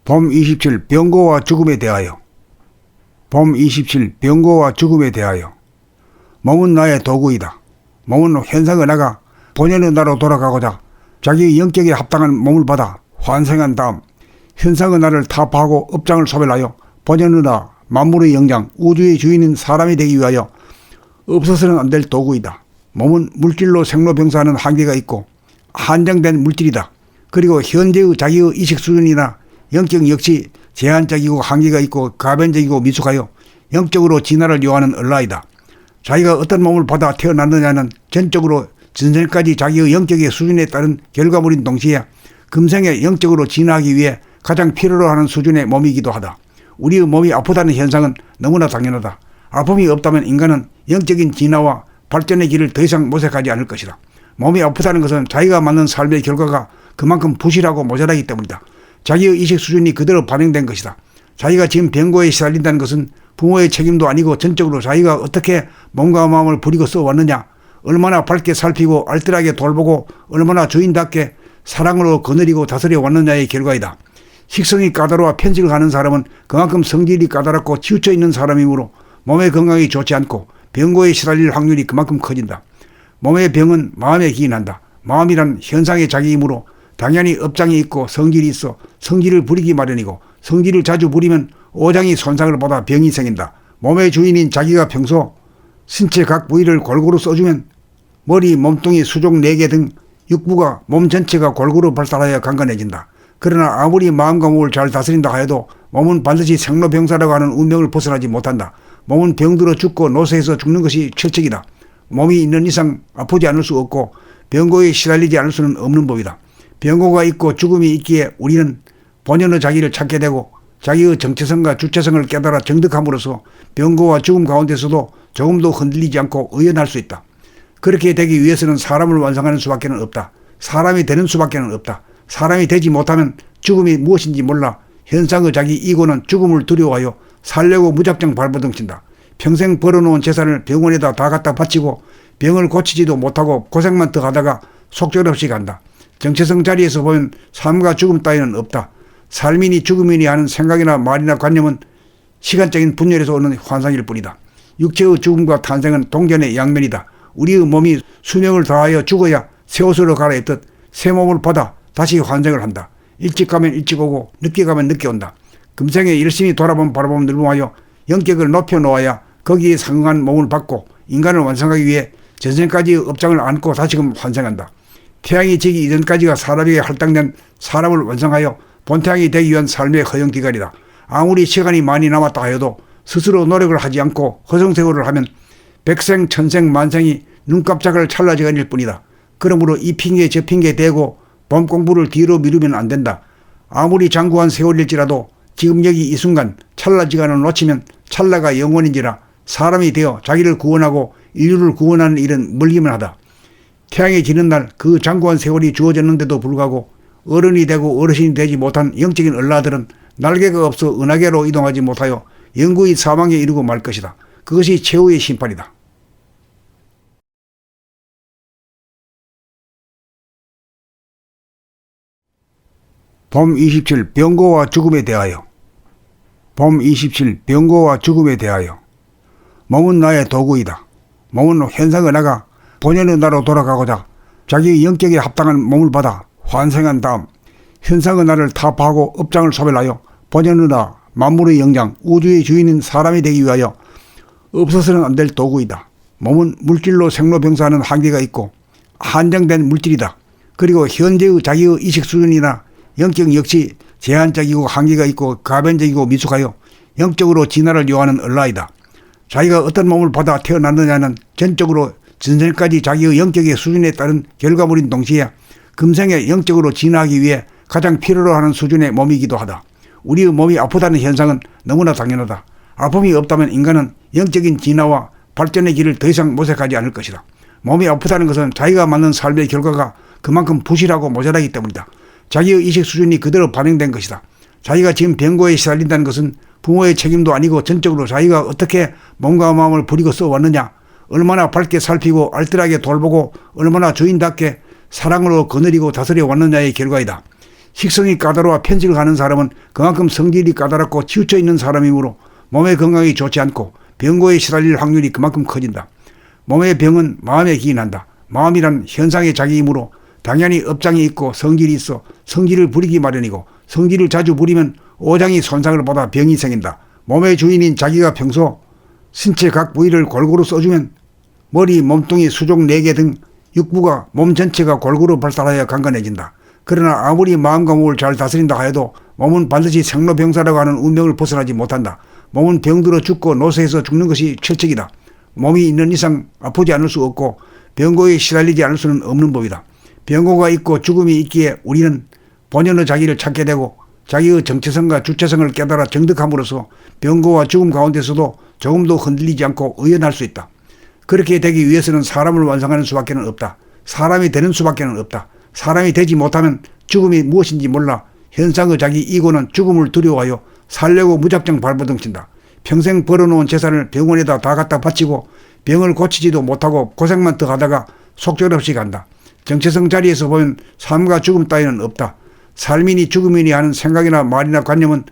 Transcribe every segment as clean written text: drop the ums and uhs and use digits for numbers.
봄 27 병고와 죽음에 대하여. 봄 27 병고와 죽음에 대하여. 몸은 나의 도구이다. 몸은 현상의 나가 본연의 나로 돌아가고자 자기의 영격에 합당한 몸을 받아 환생한 다음 현상의 나를 타파하고 업장을 소멸하여 본연의 나 만물의 영장 우주의 주인인 사람이 되기 위하여 없어서는 안 될 도구이다. 몸은 물질로 생로병사하는 한계가 있고 한정된 물질이다. 그리고 현재의 자기의 의식 수준이나 영격 역시 제한적이고 한계가 있고 가변적이고 미숙하여 영적으로 진화를 요하는 얼라이다. 자기가 어떤 몸을 받아 태어났느냐는 전적으로 전생까지 자기의 영격의 수준에 따른 결과물인 동시에 금생에 영적으로 진화하기 위해 가장 필요로 하는 수준의 몸이기도 하다. 우리의 몸이 아프다는 현상은 너무나 당연하다. 아픔이 없다면 인간은 영적인 진화와 발전의 길을 더 이상 모색하지 않을 것이다. 몸이 아프다는 것은 자기가 맞는 삶의 결과가 그만큼 부실하고 모자라기 때문이다. 자기의 의식 수준이 그대로 반영된 것이다. 자기가 지금 병고에 시달린다는 것은 부모의 책임도 아니고 전적으로 자기가 어떻게 몸과 마음을 부리고 써왔느냐, 얼마나 밝게 살피고 알뜰하게 돌보고 얼마나 주인답게 사랑으로 거느리고 다스려 왔느냐의 결과이다. 식성이 까다로워 편식을 하는 사람은 그만큼 성질이 까다롭고 치우쳐 있는 사람이므로 몸의 건강이 좋지 않고 병고에 시달릴 확률이 그만큼 커진다. 몸의 병은 마음에 기인한다. 마음이란 현상의 자기이므로 당연히 업장이 있고 성질이 있어 성질을 부리기 마련이고 성질을 자주 부리면 오장이 손상을 받아 병이 생긴다. 몸의 주인인 자기가 평소 신체 각 부위를 골고루 써주면 머리, 몸뚱이, 수족 4개 등 육부가 몸 전체가 골고루 발달하여 강건해진다. 그러나 아무리 마음과 몸을 잘 다스린다 하여도 몸은 반드시 생로병사라고 하는 운명을 벗어나지 못한다. 몸은 병들어 죽고 노쇠해서 죽는 것이 철칙이다. 몸이 있는 이상 아프지 않을 수 없고 병고에 시달리지 않을 수는 없는 법이다. 병고가 있고 죽음이 있기에 우리는 본연의 자기를 찾게 되고 자기의 정체성과 주체성을 깨달아 정득함으로써 병고와 죽음 가운데서도 조금도 흔들리지 않고 의연할 수 있다. 그렇게 되기 위해서는 사람을 완성하는 수밖에 없다. 사람이 되는 수밖에 없다. 사람이 되지 못하면 죽음이 무엇인지 몰라 현상의 자기 이고는 죽음을 두려워하여 살려고 무작정 발버둥친다. 평생 벌어놓은 재산을 병원에다 다 갖다 바치고 병을 고치지도 못하고 고생만 더 하다가 속절없이 간다. 정체성 자리에서 보면 삶과 죽음 따위는 없다. 삶이니 죽음이니 하는 생각이나 말이나 관념은 시간적인 분열에서 오는 환상일 뿐이다. 육체의 죽음과 탄생은 동전의 양면이다. 우리의 몸이 수명을 다하여 죽어야 새 옷으로 갈아입듯 새 몸을 받아 다시 환생을 한다. 일찍 가면 일찍 오고 늦게 가면 늦게 온다. 금생에 열심히 바라보면 늘봉하여 영격을 높여놓아야 거기에 상응한 몸을 받고 인간을 완성하기 위해 전생까지의 업장을 안고 다시금 환생한다. 태양이 지기 이전까지가 사람에게 할당된 사람을 완성하여 본태양이 되기 위한 삶의 허용기간이다. 아무리 시간이 많이 남았다 하여도 스스로 노력을 하지 않고 허송세월을 하면 백생 천생 만생이 눈깜짝을 찰나지간일 뿐이다. 그러므로 이 핑계 저 핑계 대고 봄 공부를 뒤로 미루면 안 된다. 아무리 장구한 세월일지라도 지금 여기 이 순간 찰나지간을 놓치면 찰나가 영원인지라 사람이 되어 자기를 구원하고 인류를 구원하는 일은 멀기만 하다. 태양이 지는 날 그 장구한 세월이 주어졌는데도 불구하고 어른이 되고 어르신이 되지 못한 영적인 얼라들은 날개가 없어 은하계로 이동하지 못하여 영구히 사망에 이르고 말 것이다. 그것이 최후의 심판이다. 봄 27 병고와 죽음에 대하여. 봄 27 병고와 죽음에 대하여. 몸은 나의 도구이다. 몸은 현상의 나가 본연의 나로 돌아가고자 자기의 영격에 합당한 몸을 받아 환생한 다음 현상의 나를 타파하고 업장을 소멸하여 본연의 나 만물의 영장 우주의 주인인 사람이 되기 위하여 없어서는 안 될 도구이다. 몸은 물질로 생로병사하는 한계가 있고 한정된 물질이다. 그리고 현재의 자기의 의식 수준이나 영격 역시 제한적이고 한계가 있고 가변적이고 미숙하여 영적으로 진화를 요하는 얼라이다. 자기가 어떤 몸을 받아 태어났느냐는 전적으로 전생까지 자기의 영격의 수준에 따른 결과물인 동시에 금생에 영적으로 진화하기 위해 가장 필요로 하는 수준의 몸이기도 하다. 우리의 몸이 아프다는 현상은 너무나 당연하다. 아픔이 없다면 인간은 영적인 진화와 발전의 길을 더 이상 모색하지 않을 것이다. 몸이 아프다는 것은 자기가 맞는 삶의 결과가 그만큼 부실하고 모자라기 때문이다. 자기의 의식 수준이 그대로 반영된 것이다. 자기가 지금 병고에 시달린다는 것은 부모의 책임도 아니고 전적으로 자기가 어떻게 몸과 마음을 부리고 써왔느냐, 얼마나 밝게 살피고 알뜰하게 돌보고 얼마나 주인답게 사랑으로 거느리고 다스려 왔느냐의 결과이다. 식성이 까다로워 편식을 하는 사람은 그만큼 성질이 까다롭고 치우쳐 있는 사람이므로 몸의 건강이 좋지 않고 병고에 시달릴 확률이 그만큼 커진다. 몸의 병은 마음에 기인한다. 마음이란 현상의 자기이므로 당연히 업장이 있고 성질이 있어 성질을 부리기 마련이고 성질을 자주 부리면 오장이 손상을 받아 병이 생긴다. 몸의 주인인 자기가 평소 신체 각 부위를 골고루 써주면 머리, 몸뚱이, 수족 4개 등 육부가 몸 전체가 골고루 발달하여 강건해진다. 그러나 아무리 마음과 몸을 잘 다스린다 하여도 몸은 반드시 생로병사라고 하는 운명을 벗어나지 못한다. 몸은 병들어 죽고 노쇠해서 죽는 것이 철칙이다. 몸이 있는 이상 아프지 않을 수 없고 병고에 시달리지 않을 수는 없는 법이다. 병고가 있고 죽음이 있기에 우리는 본연의 자기를 찾게 되고 자기의 정체성과 주체성을 깨달아 정득함으로써 병고와 죽음 가운데서도 조금도 흔들리지 않고 의연할 수 있다. 그렇게 되기 위해서는 사람을 완성하는 수밖에 없다. 사람이 되는 수밖에 없다. 사람이 되지 못하면 죽음이 무엇인지 몰라 현상의 자기 이고는 죽음을 두려워하여 살려고 무작정 발버둥친다. 평생 벌어놓은 재산을 병원에다 다 갖다 바치고 병을 고치지도 못하고 고생만 더 하다가 속절없이 간다. 정체성 자리에서 보면 삶과 죽음 따위는 없다. 삶이니 죽음이니 하는 생각이나 말이나 관념은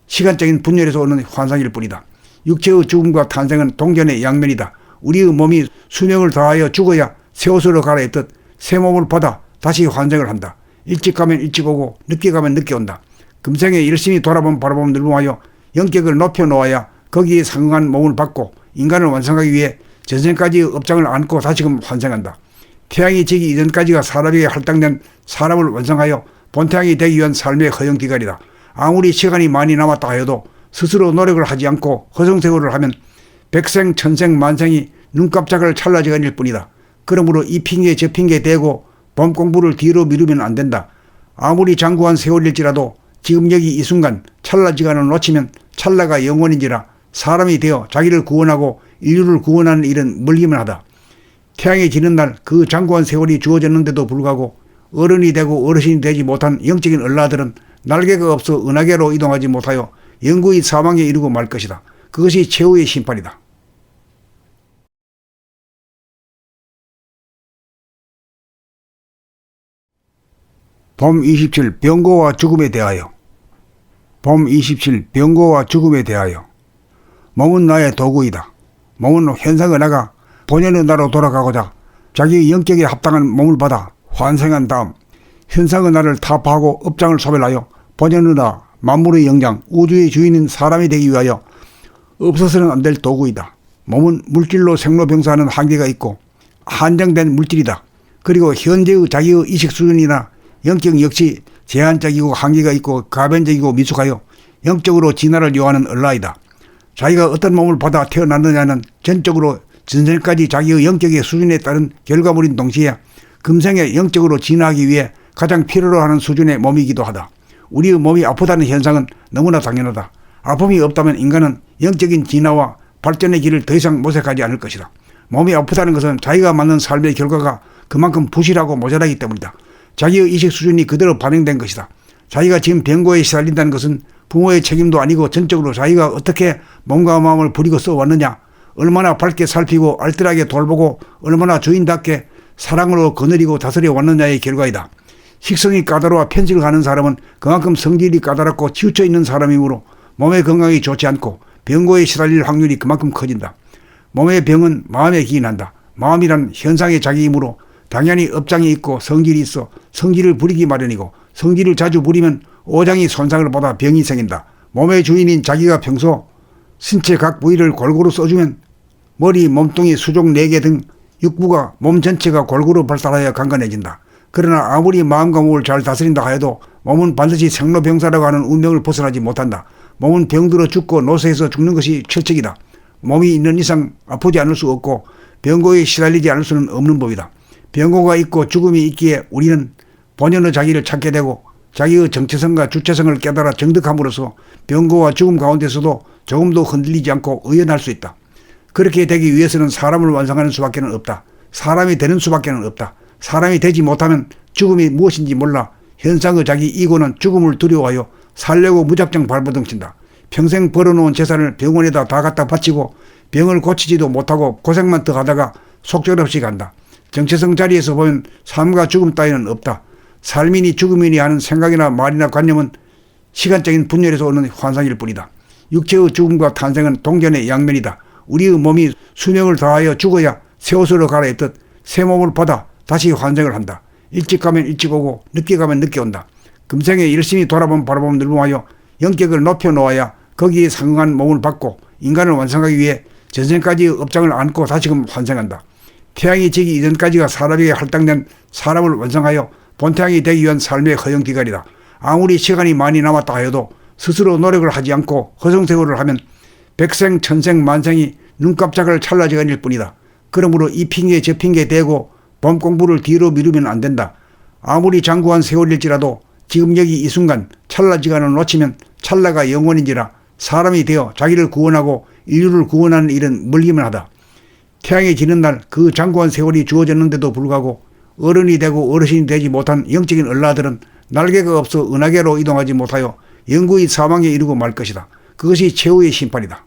시간적인 분열에서 오는 환상일 뿐이다. 육체의 죽음과 탄생은 동전의 양면이다. 우리의 몸이 수명을 다하여 죽어야 새 옷으로 갈아입듯 새 몸을 받아 다시 환생을 한다. 일찍 가면 일찍 오고 늦게 가면 늦게 온다. 금생에 열심히 바라보면 늙음하여 영격을 높여놓아야 거기에 상응한 몸을 받고 인간을 완성하기 위해 전생까지의 업장을 안고 다시금 환생한다. 태양이 지기 이전까지가 사람에게 할당된 사람을 완성하여 본태양이 되기 위한 삶의 허영기간이다. 아무리 시간이 많이 남았다 하여도 스스로 노력을 하지 않고 허송세월을 하면 백생 천생 만생이 눈깜짝을 찰나지간일 뿐이다. 그러므로 이 핑계 저 핑계 대고 봄 공부를 뒤로 미루면 안 된다. 아무리 장구한 세월일지라도 지금 여기 이 순간 찰나지간을 놓치면 찰나가 영원인지라 사람이 되어 자기를 구원하고 인류를 구원하는 일은 멀기만 하다. 태양이 지는 날 그 장구한 세월이 주어졌는데도 불구하고 어른이 되고 어르신이 되지 못한 영적인 얼라들은 날개가 없어 은하계로 이동하지 못하여 영구히 사망에 이르고 말 것이다. 그것이 최후의 심판이다. 봄 27 병고와 죽음에 대하여. 봄 27 병고와 죽음에 대하여. 몸은 나의 도구이다. 몸은 현상의 나가 본연의 나로 돌아가고자 자기의 영격에 합당한 몸을 받아 환생한 다음 현상의 나를 타파하고 업장을 소멸하여 본연의 나, 만물의 영장, 우주의 주인인 사람이 되기 위하여 없어서는 안 될 도구이다. 몸은 물질로 생로병사하는 한계가 있고 한정된 물질이다. 그리고 현재의 자기의 이식 수준이나 영격 역시 제한적이고 한계가 있고 가변적이고 미숙하여 영적으로 진화를 요하는 얼라이다. 자기가 어떤 몸을 받아 태어났느냐는 전적으로 전생까지 자기의 영격의 수준에 따른 결과물인 동시에 금생에 영적으로 진화하기 위해 가장 필요로 하는 수준의 몸이기도 하다. 우리의 몸이 아프다는 현상은 너무나 당연하다. 아픔이 없다면 인간은 영적인 진화와 발전의 길을 더 이상 모색하지 않을 것이다. 몸이 아프다는 것은 자기가 맞는 삶의 결과가 그만큼 부실하고 모자라기 때문이다. 자기의 이식 수준이 그대로 반영된 것이다. 자기가 지금 병고에 시달린다는 것은 부모의 책임도 아니고 전적으로 자기가 어떻게 몸과 마음을 부리고 써왔느냐, 얼마나 밝게 살피고 알뜰하게 돌보고 얼마나 주인답게 사랑으로 거느리고 다스려 왔느냐의 결과이다. 식성이 까다로워 편식을 하는 사람은 그만큼 성질이 까다롭고 치우쳐 있는 사람이므로 몸의 건강이 좋지 않고 병고에 시달릴 확률이 그만큼 커진다. 몸의 병은 마음에 기인한다. 마음이란 현상의 자기이므로 당연히 업장이 있고 성질이 있어 성질을 부리기 마련이고 성질을 자주 부리면 오장이 손상을 받아 병이 생긴다. 몸의 주인인 자기가 평소 신체 각 부위를 골고루 써주면 머리, 몸뚱이, 수족 4개 등 육부가 몸 전체가 골고루 발달하여 강건해진다. 그러나 아무리 마음과 몸을 잘 다스린다 하여도 몸은 반드시 생로병사라고 하는 운명을 벗어나지 못한다. 몸은 병들어 죽고 노쇠해서 죽는 것이 철칙이다. 몸이 있는 이상 아프지 않을 수 없고 병고에 시달리지 않을 수는 없는 법이다. 병고가 있고 죽음이 있기에 우리는 본연의 자기를 찾게 되고 자기의 정체성과 주체성을 깨달아 정득함으로써 병고와 죽음 가운데서도 조금도 흔들리지 않고 의연할 수 있다. 그렇게 되기 위해서는 사람을 완성하는 수밖에 없다. 사람이 되는 수밖에 없다. 사람이 되지 못하면 죽음이 무엇인지 몰라 현상의 자기 이고는 죽음을 두려워하여 살려고 무작정 발버둥친다. 평생 벌어놓은 재산을 병원에다 다 갖다 바치고 병을 고치지도 못하고 고생만 더 하다가 속절없이 간다. 정체성 자리에서 보면 삶과 죽음 따위는 없다. 삶이니 죽음이니 하는 생각이나 말이나 관념은 시간적인 분열에서 오는 환상일 뿐이다. 육체의 죽음과 탄생은 동전의 양면이다. 우리의 몸이 수명을 다하여 죽어야 새 옷으로 갈아입듯 새 몸을 받아 다시 환생을 한다. 일찍 가면 일찍 오고 늦게 가면 늦게 온다. 금생에 열심히 돌아보면 늘봉하여 영격을 높여놓아야 거기에 상응한 몸을 받고 인간을 완성하기 위해 전생까지의 업장을 안고 다시금 환생한다. 태양이 지기 이전까지가 사람에게 할당된 사람을 완성하여 본태양이 되기 위한 삶의 허용기간이다. 아무리 시간이 많이 남았다 하여도 스스로 노력을 하지 않고 허송세월을 하면 백생 천생 만생이 눈깜짝을 찰나지간일 뿐이다. 그러므로 이 핑계 저 핑계 대고 봄 공부를 뒤로 미루면 안 된다. 아무리 장구한 세월일지라도 지금 여기 이 순간 찰나지간을 놓치면 찰나가 영원인지라 사람이 되어 자기를 구원하고 인류를 구원하는 일은 멀기만 하다. 태양이 지는 날 그 장구한 세월이 주어졌는데도 불구하고 어른이 되고 어르신이 되지 못한 영적인 얼라들은 날개가 없어 은하계로 이동하지 못하여 영구히 사망에 이르고 말 것이다. 그것이 최후의 심판이다.